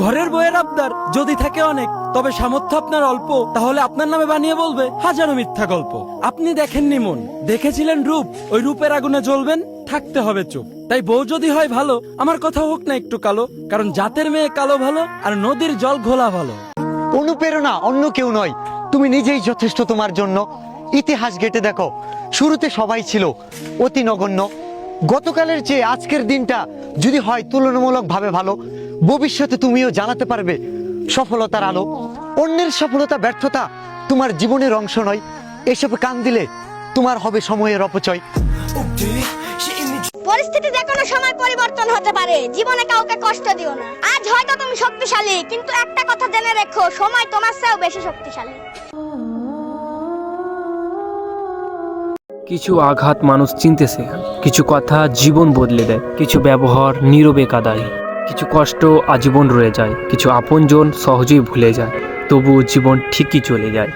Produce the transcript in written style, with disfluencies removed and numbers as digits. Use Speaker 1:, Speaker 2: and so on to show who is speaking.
Speaker 1: ঘরের বইয়ের আবদার যদি থাকে অনেক, তবে সামর্থ্য আপনার অল্প, তাহলে আপনার নামে বানিয়ে বলবে হাজারো মিথ্যা গল্প। আপনি দেখেননি মন, দেখেছিলেন রূপ, ওই রূপের আগুনে জ্বলবেন, থাকতে হবে চুপ। তাই বউ যদি হয় ভালো, আমার কথা হোক না একটু কালো, কারণ জাতের মেয়ে কালো ভালো আর নদীর জল ঘোলা ভালো।
Speaker 2: অনুপ্রেরণা অন্য কেউ নয়, তুমি নিজেই যথেষ্ট তোমার জন্য। ইতিহাস ঘেটে দেখো, শুরুতে সবাই ছিল অতি নগণ্য। গতকালের চেয়ে আজকের দিনটা যদি হয় তুলনামূলকভাবে ভালো, ভবিষ্যতে তুমিও জানাতে পারবে সফলতার আলো। অন্যের সফলতা ব্যর্থতা তোমার জীবনের অংশ নয়, এসবে কান দিলে তোমার হবে সময়ের অপচয়।
Speaker 3: পরিস্থিতি যে কোনো সময় পরিবর্তন হতে পারে, জীবনে কাউকে কষ্ট দিও না। আজ হয়তো তুমি শক্তিশালী, কিন্তু একটা কথা জেনে রেখো, সময় তোমার চেয়েও বেশি শক্তিশালী।
Speaker 4: কিছু আঘাত মানুষ চিনতে শেখায়, কিছু কথা জীবন বদলে দেয়, কিছু ব্যবহার নীরবে কাঁদায়, কিছু কষ্ট আজীবন রয়ে যায়, কিছু আপনজন সহজেই ভুলে যায়, তবুও জীবন ঠিকই চলে যায়।